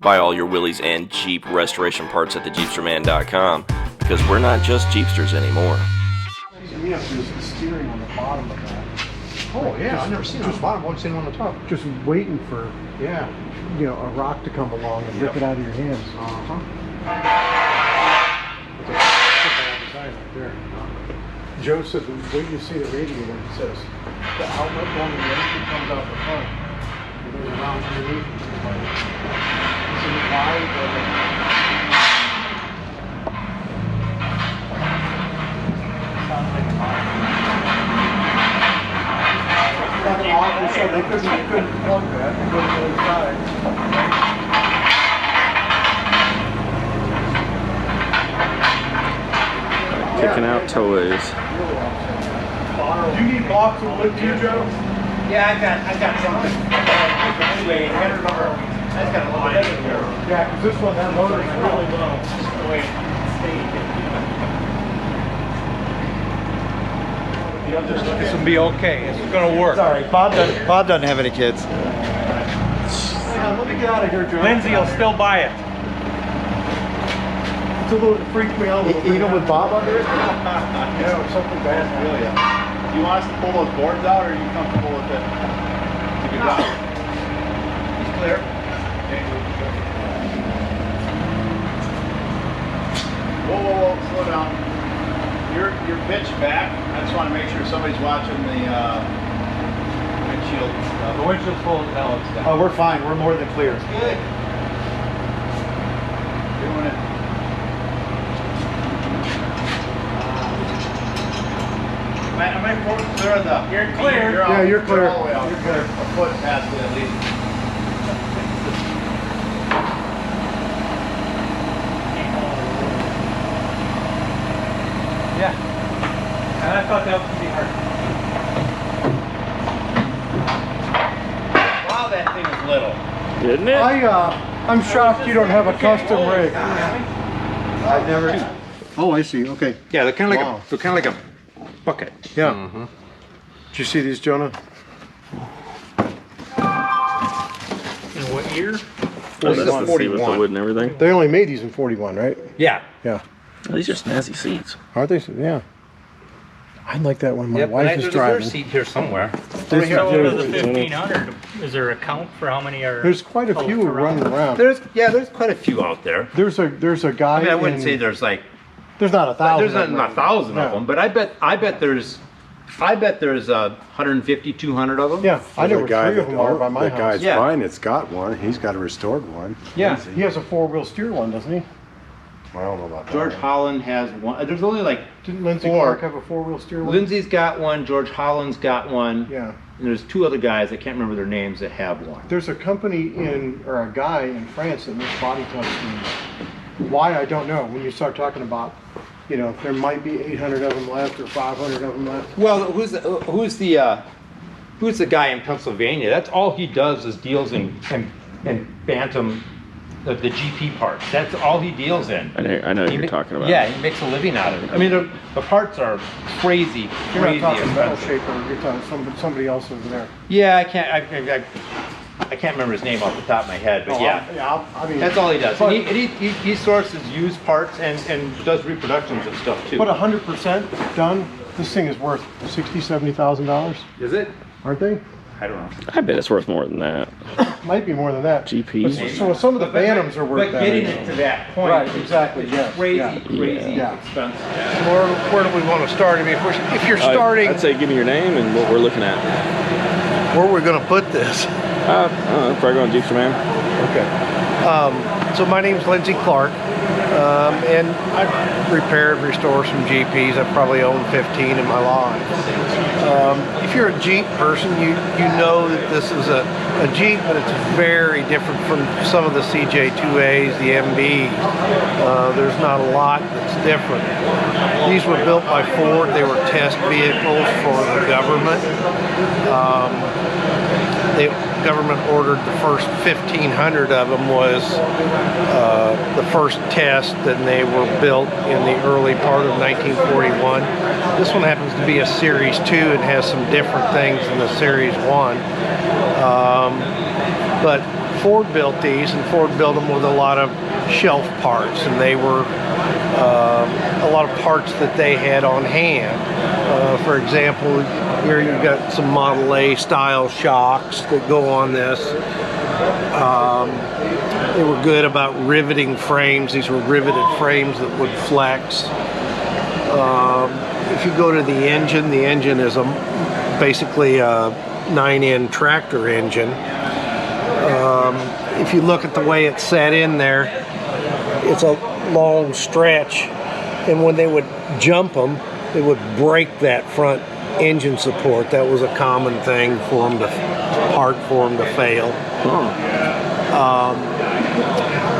Buy all your Willys and Jeep restoration parts at thejeepsterman.com, because we're not just Jeepsters anymore. You have to use the steering on the bottom of that. Oh yeah, I've never seen it on the bottom. I've seen it on the top. Just waiting for, Yeah. you know, a rock to come along and rip it out of your hands. That's a bad design right there. Joe said, wait till you see the radiator. It says the outlet on the engine comes out the front. It goes around underneath. See why? So they couldn't plug that. They couldn't go inside. Kicking out toys. Do you need blocks of wood too, Joe? Yeah, I got something. Anyway, I remember. I just got a little bit here. Yeah, because this one, that motor is really low. This will be okay. It's gonna work. Sorry, Bob doesn't have any kids. Hang on, let me get out of here, Joe. Lindsay will still buy it. It's a little, it freaked me out a little bit. Even with Bob under it? Yeah, or something bad. Really? Do you want us to pull those boards out, or are you comfortable with it? It's a good job. He's clear. Whoa, slow down. You're pitched back. I just want to make sure somebody's watching the windshield stuff. The windshield's full of pellets. Oh, we're fine. We're more than clear. Good. Doing it. Am I clear of the? You're clear. Yeah, you're clear. All the way out. You're clear. A foot past it at least. Yeah. And I thought that was gonna be hard. Wow, that thing is little. Isn't it? I'm shocked you don't have a custom rig. I've never. Oh, I see. Okay. Yeah, they're kind of like Wow. they're kind of like a bucket. Yeah. Did you see these, Jonah? In what year? Oh, that's the seat with the wood and everything. They only made these in 41, right? Yeah. Yeah. Oh, these are snazzy seats. Aren't they? Yeah. I like that one. My Yep, wife is driving. seat here somewhere. There's, So there's- of the 1,500, is there a count for how many are? there's quite a few running around. There's quite a few out there. There's a guy. I mean, I wouldn't in- say there's like there's not 1,000. there's of not them. 1,000 of No. them, but I bet there's 150, 200 of them. Yeah, I know where The guy three of them are by my the house. guy's Yeah. fine, it's got one. He's got a restored one. Yeah. He has a four-wheel steer one, doesn't he? I don't know about that. George Holland has one. There's only like Didn't Lindsey Four. Clark have a four-wheel steer one? Lindsay's got one, George Holland's got one, Yeah. and there's two other guys, I can't remember their names, that have one. There's a company or a guy in France that makes body touch screens. Why, I don't know. When you start talking about, you know, there might be 800 of them left or 500 of them left. Well, who's the guy in Pennsylvania? That's all he does is deals in Bantam, the GP parts. That's all he deals in. I know what you're talking about. Yeah, he makes a living out of it. I mean, the parts are crazy, You're not crazy talking Metal expensive. Shaper, you're talking somebody else over there. Yeah, I can't remember his name off the top of my head, but yeah. I mean, That's all he does. But- And he sources used parts and does reproductions and stuff too. but 100% done, this thing is worth $60,000, $70,000, Is it? aren't they? I don't know. I bet it's worth more than that. Might be more than that. GP. So some of the Bantams are worth But that. getting it to that point, Right, exactly, is yes, crazy, yeah. crazy Yeah. expensive. Where do we want to start? I mean, if you're starting, I'd say give me your name and what we're looking at. Where are we going to put this? I don't know, probably going JeepsterMan. Okay. So my name's Lindsey Clark, and I've repaired, restored some GPs. I've probably owned 15 in my life. If you're a Jeep person, you know that this is a Jeep, but it's very different from some of the CJ2As, the MDS. There's not a lot that's different. These were built by Ford. They were test vehicles for the government. The government ordered the first 1,500 of them was the first test, and they were built in the early part of 1941. This one happens to be a Series 2 and has some different things than the Series 1. But Ford built these, and Ford built them with a lot of shelf parts, and they were a lot of parts that they had on hand. For example, here you've got some Model A style shocks that go on this. They were good about riveting frames. These were riveted frames that would flex. If you go to the engine is basically a 9-in tractor engine. If you look at the way it's set in there, it's a long stretch, and when they would jump them, they would break that front engine support. That was a common thing for them to fail.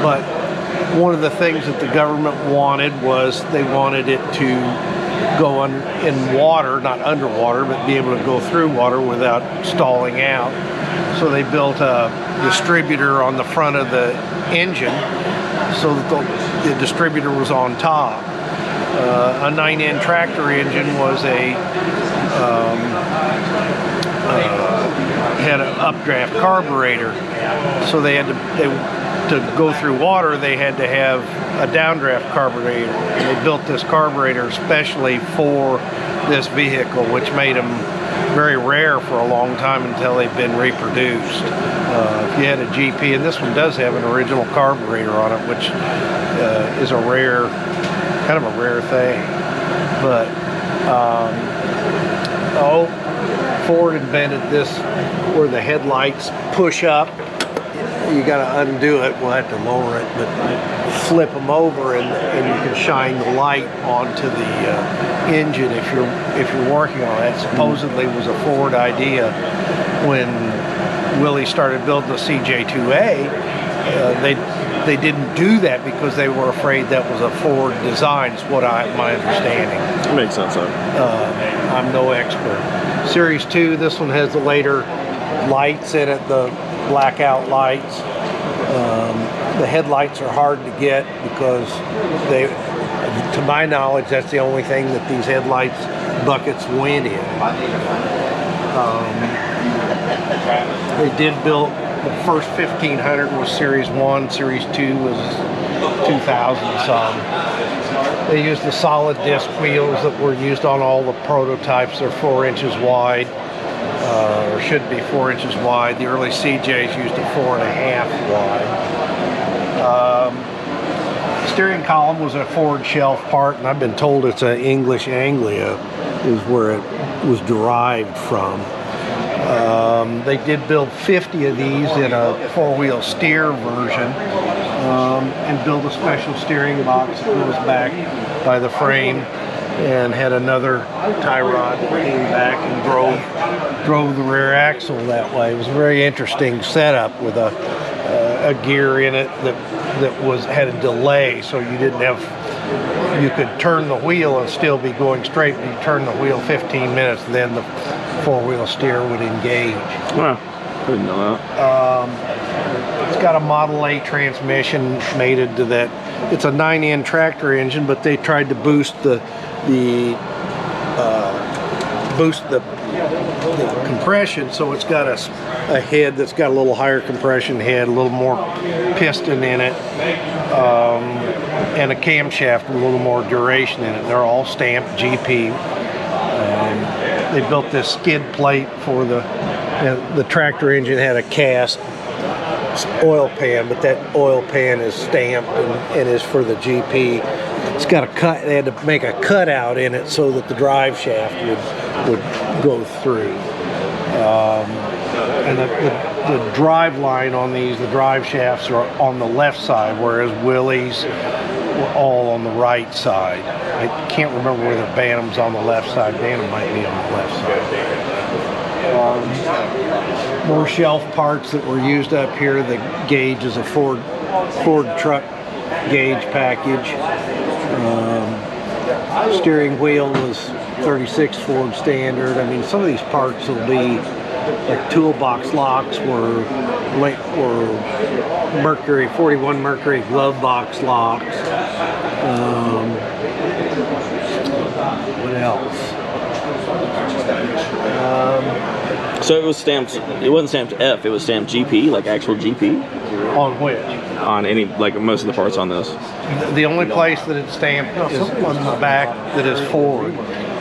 But one of the things that the government wanted was they wanted it to go in water, not underwater, but be able to go through water without stalling out. So they built a distributor on the front of the engine so that the distributor was on top. A 9-in tractor engine was had an updraft carburetor, so they had to go through water. They had to have a downdraft carburetor. And they built this carburetor especially for this vehicle, which made them very rare for a long time until they've been reproduced. If you had a GP, and this one does have an original carburetor on it, which is a rare, kind of a rare thing. But Ford invented this where the headlights push up. You got to undo it. We'll have to lower it, but flip them over, and you can shine the light onto the engine if you're working on it. Supposedly was a Ford idea. When Willie started building the CJ2A, they didn't do that because they were afraid that was a Ford design. Is my understanding. That makes sense. I'm no expert. Series 2, this one has the later lights in it, the blackout lights. The headlights are hard to get because to my knowledge, that's the only thing that these headlights buckets went in. They did build, the first 1500 was Series 1, Series 2 was 2000 some. They used the solid disc wheels that were used on all the prototypes. They're 4 inches wide, or should be 4 inches wide. The early CJs used a 4.5 wide. Steering column was a Ford shelf part, and I've been told it's an English Anglia is where it was derived from. They did build 50 of these in a 4-wheel steer version, and build a special steering box that goes back by the frame, and had another tie rod that came back and drove the rear axle that way. It was a very interesting setup with a gear in it that had a delay, so you could turn the wheel and still be going straight, but you turn the wheel 15 minutes, then the 4-wheel steer would engage. Wow, I didn't know that. It's got a Model A transmission mated to that. It's a 9-in tractor engine, but they tried to boost the compression, so it's got a head that's got a little higher compression head, a little more piston in it, and a camshaft with a little more duration in it. They're all stamped GP. They built this skid plate for the tractor engine. Had a cast oil pan, but that oil pan is stamped and is for the GP. It's got a cut. They had to make a cutout in it so that the drive shaft would go through. And the drive line on these, the drive shafts are on the left side, whereas Willie's were all on the right side. I can't remember whether Bantam's on the left side. Bantam might be on the left side. More shelf parts that were used up here. The gauge is a Ford truck gauge package. Steering wheel was 36 Ford standard. I mean, some of these parts will be like toolbox locks were Mercury 41 Mercury glove box locks. What else? So it was stamped. It wasn't stamped F. It was stamped GP, like actual GP. On which? On any, like most of the parts on this. The only place that it's stamped is on the back that is Ford.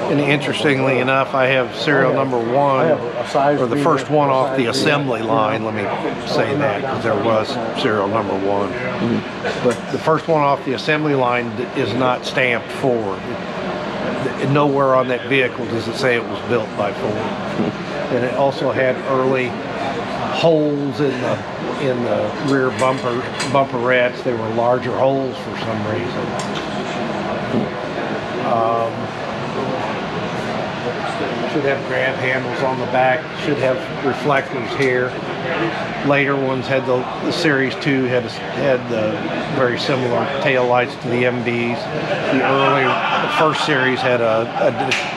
And interestingly enough, I have serial number 1, or the first one off the assembly line. Let me say that, because there was serial number 1. But the first one off the assembly line is not stamped Ford. Nowhere on that vehicle does it say it was built by Ford. And it also had early holes in the rear bumperettes. They were larger holes for some reason. Should have grab handles on the back. Should have reflectors here. Later ones had the Series 2 had the very similar tail lights to the MDs. The first series had a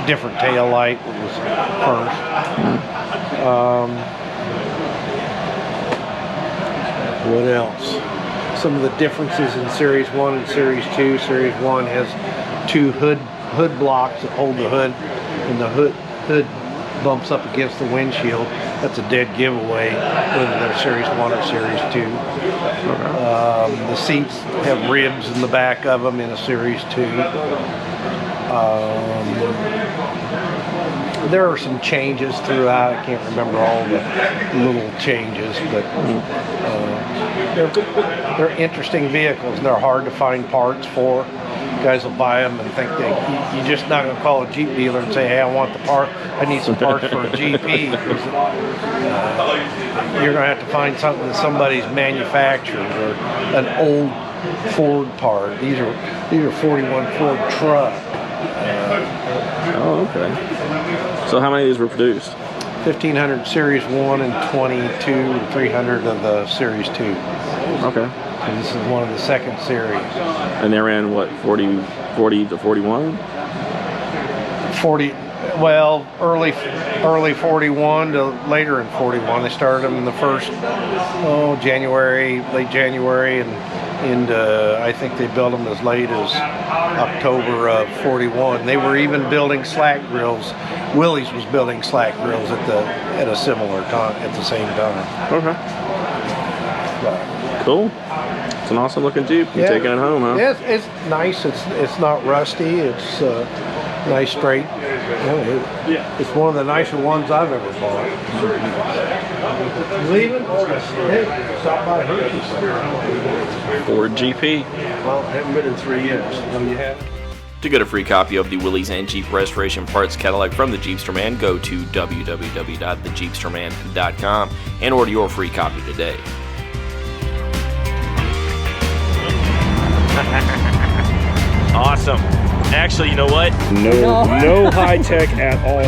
different tail light. It was first. What else? Some of the differences in Series 1 and Series 2. Series 1 has 2 hood blocks that hold the hood, and the hood bumps up against the windshield. That's a dead giveaway whether they're Series 1 or Series 2. The seats have ribs in the back of them in a Series 2. There are some changes throughout. I can't remember all the little changes, but they're interesting vehicles, and they're hard to find parts for. Guys will buy them and think that you're just not going to call a Jeep dealer and say, hey, I want the part, I need some parts for a GP. You're going to have to find something that somebody's manufactured, or an old Ford part. These are 41 Ford truck. Oh, okay. So how many of these were produced? 1,500 Series 1 and 300 of the Series 2. Okay. So this is one of the second series. And they ran what, 40 to 41? 40, well, early 41 to later in 41. They started them in the first, late January, and I think they built them as late as October of 41. They were even building slack grills. Willys was building slack grills at a similar time, at the same time. Okay. Cool. It's an awesome looking Jeep. You're taking it home, huh? Yeah, it's nice. It's not rusty. It's nice straight. It's one of the nicer ones I've ever bought. Leaving? Hey, stop by Hershey's. Ford GP. Well, haven't been in 3 years. No, you haven't? To get a free copy of the Willys and Jeep Restoration Parts catalog from the JeepsterMan, go to www.thejeepsterman.com and order your free copy today. Awesome. Actually, you know what? No high tech at all.